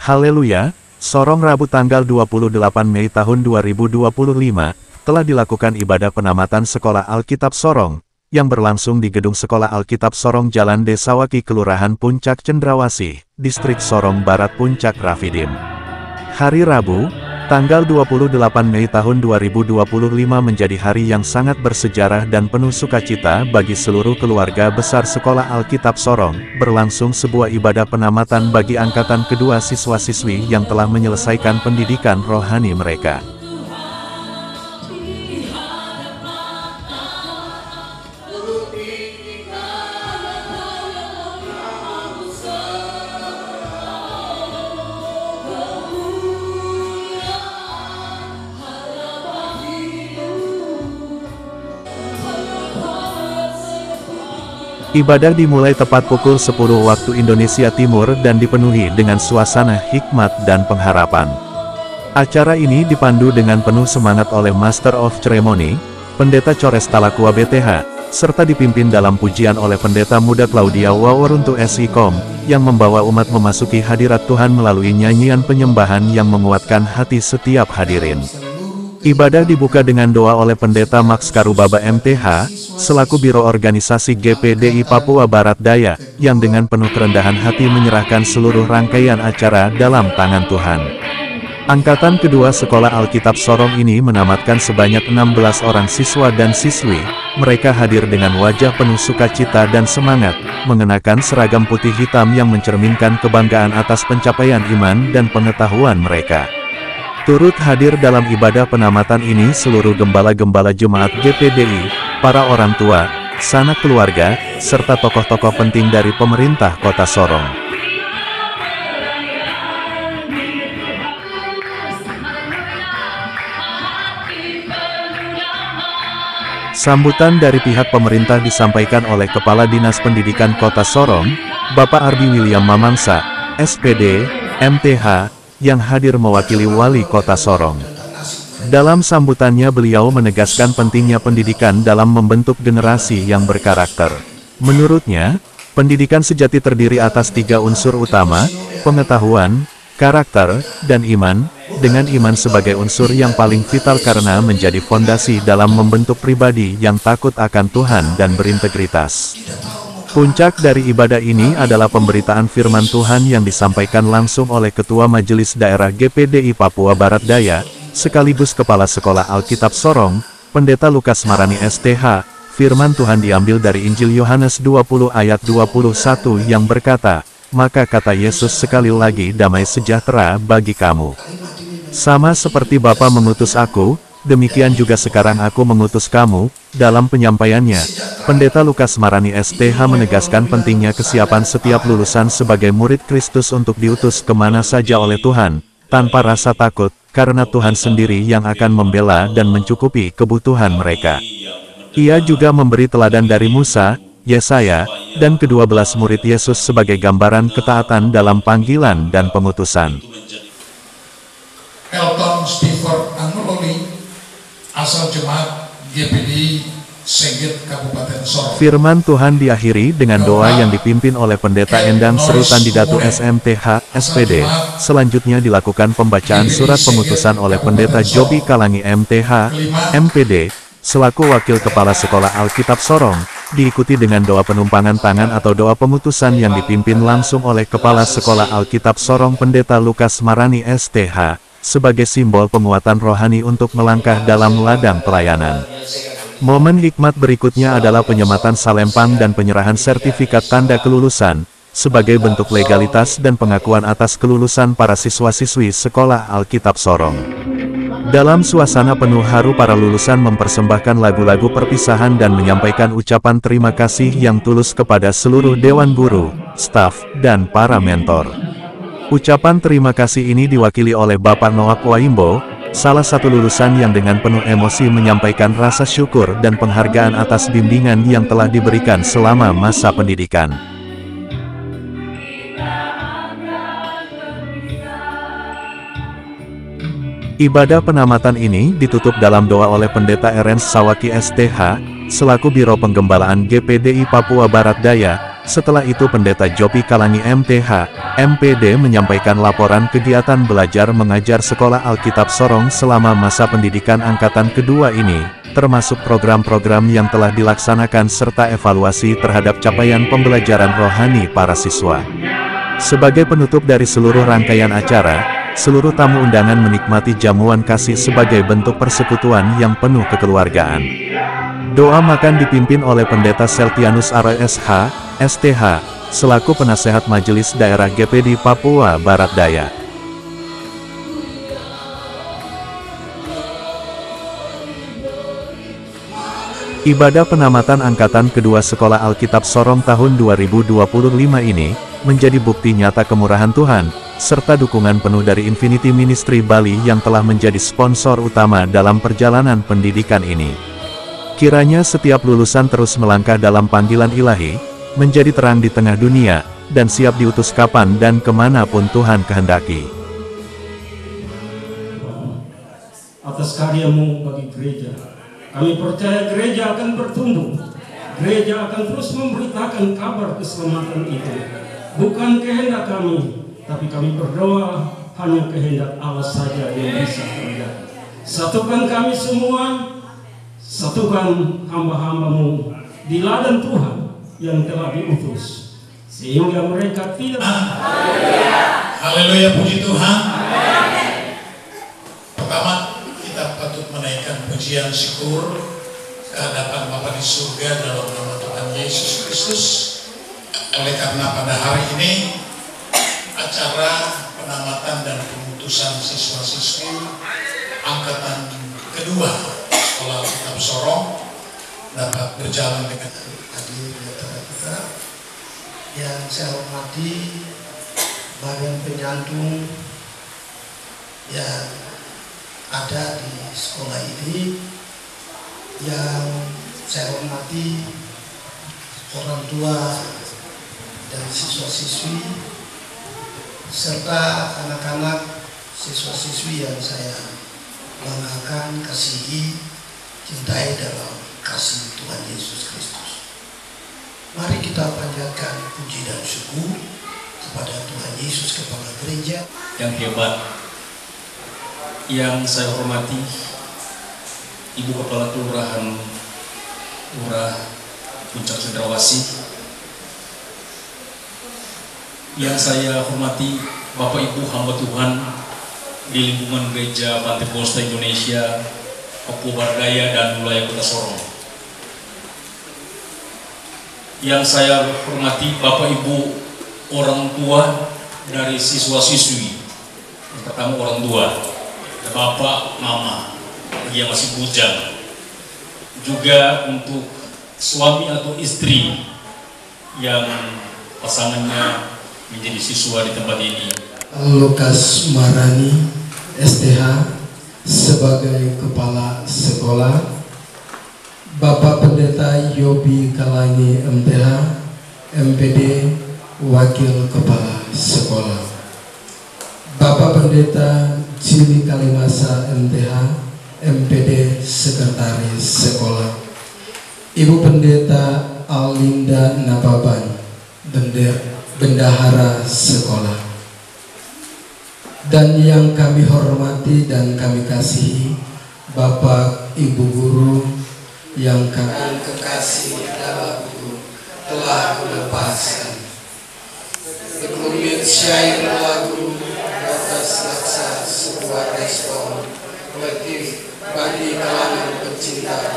Haleluya, Sorong Rabu tanggal 28 Mei tahun 2025, telah dilakukan ibadah penamatan Sekolah Alkitab Sorong, yang berlangsung di Gedung Sekolah Alkitab Sorong Jalan Desawaki Kelurahan Puncak Cendrawasih, Distrik Sorong Barat Puncak Rafidim. Hari Rabu, tanggal 28 Mei tahun 2025 menjadi hari yang sangat bersejarah dan penuh sukacita bagi seluruh keluarga besar Sekolah Alkitab Sorong. Berlangsung sebuah ibadah penamatan bagi angkatan kedua siswa-siswi yang telah menyelesaikan pendidikan rohani mereka. Ibadah dimulai tepat pukul 10 waktu Indonesia Timur dan dipenuhi dengan suasana hikmat dan pengharapan. Acara ini dipandu dengan penuh semangat oleh Master of Ceremony, Pendeta Chores Talakua BTH, serta dipimpin dalam pujian oleh Pendeta Muda Claudia Waworuntu SIKOM, yang membawa umat memasuki hadirat Tuhan melalui nyanyian penyembahan yang menguatkan hati setiap hadirin. Ibadah dibuka dengan doa oleh Pendeta Max Karubaba MTH, selaku Biro Organisasi GPDI Papua Barat Daya, yang dengan penuh kerendahan hati menyerahkan seluruh rangkaian acara dalam tangan Tuhan. Angkatan kedua Sekolah Alkitab Sorong ini menamatkan sebanyak 16 orang siswa dan siswi. Mereka hadir dengan wajah penuh sukacita dan semangat, mengenakan seragam putih hitam yang mencerminkan kebanggaan atas pencapaian iman dan pengetahuan mereka. Turut hadir dalam ibadah penamatan ini seluruh gembala-gembala jemaat GPDI, para orang tua, sanak keluarga, serta tokoh-tokoh penting dari pemerintah Kota Sorong. Sambutan dari pihak pemerintah disampaikan oleh Kepala Dinas Pendidikan Kota Sorong, Bapak Arbi William Mamangsa, SPD, MTH, yang hadir mewakili Wali Kota Sorong. Dalam sambutannya beliau menegaskan pentingnya pendidikan dalam membentuk generasi yang berkarakter. Menurutnya, pendidikan sejati terdiri atas 3 unsur utama, pengetahuan, karakter, dan iman, dengan iman sebagai unsur yang paling vital karena menjadi fondasi dalam membentuk pribadi yang takut akan Tuhan dan berintegritas. Puncak dari ibadah ini adalah pemberitaan firman Tuhan yang disampaikan langsung oleh Ketua Majelis Daerah GPDI Papua Barat Daya, sekaligus Kepala Sekolah Alkitab Sorong, Pendeta Lukas Marani STH. Firman Tuhan diambil dari Injil Yohanes 20 ayat 21 yang berkata, "Maka kata Yesus sekali lagi damai sejahtera bagi kamu. Sama seperti Bapa mengutus aku, demikian juga sekarang aku mengutus kamu." Dalam penyampaiannya, Pendeta Lukas Marani STH menegaskan pentingnya kesiapan setiap lulusan sebagai murid Kristus untuk diutus kemana saja oleh Tuhan, tanpa rasa takut, karena Tuhan sendiri yang akan membela dan mencukupi kebutuhan mereka. Ia juga memberi teladan dari Musa, Yesaya, dan ke-12 murid Yesus sebagai gambaran ketaatan dalam panggilan dan pengutusan. Elton Stiver Anuloli, asal jemaat GPDI Sengit Kabupaten Sorong. Firman Tuhan diakhiri dengan doa yang dipimpin oleh Pendeta Endang Serutan Didatu SMTH, SPD. Selanjutnya dilakukan pembacaan surat pengutusan oleh Pendeta Jobi Kalangi MTH, MPD, selaku Wakil Kepala Sekolah Alkitab Sorong, diikuti dengan doa penumpangan tangan atau doa pengutusan yang dipimpin langsung oleh Kepala Sekolah Alkitab Sorong Pendeta Lukas Marani STH, sebagai simbol penguatan rohani untuk melangkah dalam ladang pelayanan. Momen hikmat berikutnya adalah penyematan salempang dan penyerahan sertifikat tanda kelulusan, sebagai bentuk legalitas dan pengakuan atas kelulusan para siswa-siswi Sekolah Alkitab Sorong. Dalam suasana penuh haru para lulusan mempersembahkan lagu-lagu perpisahan dan menyampaikan ucapan terima kasih yang tulus kepada seluruh dewan guru, staf, dan para mentor. Ucapan terima kasih ini diwakili oleh Bapak Noak Waimbo, salah satu lulusan yang dengan penuh emosi menyampaikan rasa syukur dan penghargaan atas bimbingan yang telah diberikan selama masa pendidikan. Ibadah penamatan ini ditutup dalam doa oleh Pendeta Ernst Sawaki STH, selaku Biro Penggembalaan GPDI Papua Barat Daya, Setelah itu Pendeta Jopi Kalangi MTH, MPD menyampaikan laporan kegiatan belajar mengajar Sekolah Alkitab Sorong selama masa pendidikan angkatan kedua ini, termasuk program-program yang telah dilaksanakan serta evaluasi terhadap capaian pembelajaran rohani para siswa. Sebagai penutup dari seluruh rangkaian acara, seluruh tamu undangan menikmati jamuan kasih sebagai bentuk persekutuan yang penuh kekeluargaan. Doa makan dipimpin oleh Pendeta Seltianus RSH, STH, selaku penasehat Majelis Daerah GPD Papua Barat Daya. Ibadah penamatan angkatan kedua Sekolah Alkitab Sorong tahun 2025 ini, menjadi bukti nyata kemurahan Tuhan, serta dukungan penuh dari Infinity Ministry Bali yang telah menjadi sponsor utama dalam perjalanan pendidikan ini. Kiranya setiap lulusan terus melangkah dalam panggilan ilahi, menjadi terang di tengah dunia, dan siap diutus kapan dan kemanapun Tuhan kehendaki. Atas karyamu bagi gereja, kami percaya gereja akan bertumbuh. Gereja akan terus memberitakan kabar keselamatan itu. Bukan kehendak kami, tapi kami berdoa hanya kehendak Allah saja yang bisa terjadi. Satukan kami semua, satukan hamba-hambamu di ladang Tuhan yang telah diutus, sehingga mereka tidak. Haleluya, puji Tuhan. Pertama, kita patut menaikkan pujian syukur ke hadapan Bapa di surga dalam nama Tuhan Yesus Kristus. Oleh karena pada hari ini acara penamatan dan pemutusan siswa-siswi angkatan kedua Sekolah Alkitab Sorong dapat berjalan dengan hadir di antara kita. Yang saya hormati bagian penyantung yang ada di sekolah ini, yang saya hormati orang tua dan siswa-siswi serta anak-anak siswa-siswi yang saya banggakan, kasihi, cintai dalam kasih Tuhan Yesus Kristus. Mari kita panjatkan puji dan syukur kepada Tuhan Yesus, Kepala Gereja yang hebat. Yang saya hormati Ibu Kepala Kelurahan Lurah Puncak Cendrawasih. Yang saya hormati Bapak Ibu hamba Tuhan di lingkungan Gereja Pantai Kosta Indonesia, Papua Barat Daya dan wilayah Kota Sorong. Yang saya hormati Bapak Ibu orang tua dari siswa-siswi. Yang pertama orang tua, Bapak, Mama, bagi yang masih bujang. Juga untuk suami atau istri yang pasangannya menjadi siswa di tempat ini. Lukas Marani, STH, sebagai Kepala Sekolah, Bapak Pendeta Yobi Kalangi MTH, MPD, Wakil Kepala Sekolah, Bapak Pendeta Cili Kalimasa MTH, MPD, Sekretaris Sekolah, Ibu Pendeta Alinda Nababan, Bendahara Sekolah, dan yang kami hormati dan kami kasihi Bapak Ibu Guru yang kami kekasih dalam guru telah melepaskan sekelumit syair lagu atas laksa sebuah respon kolektif bagi kalangan pecinta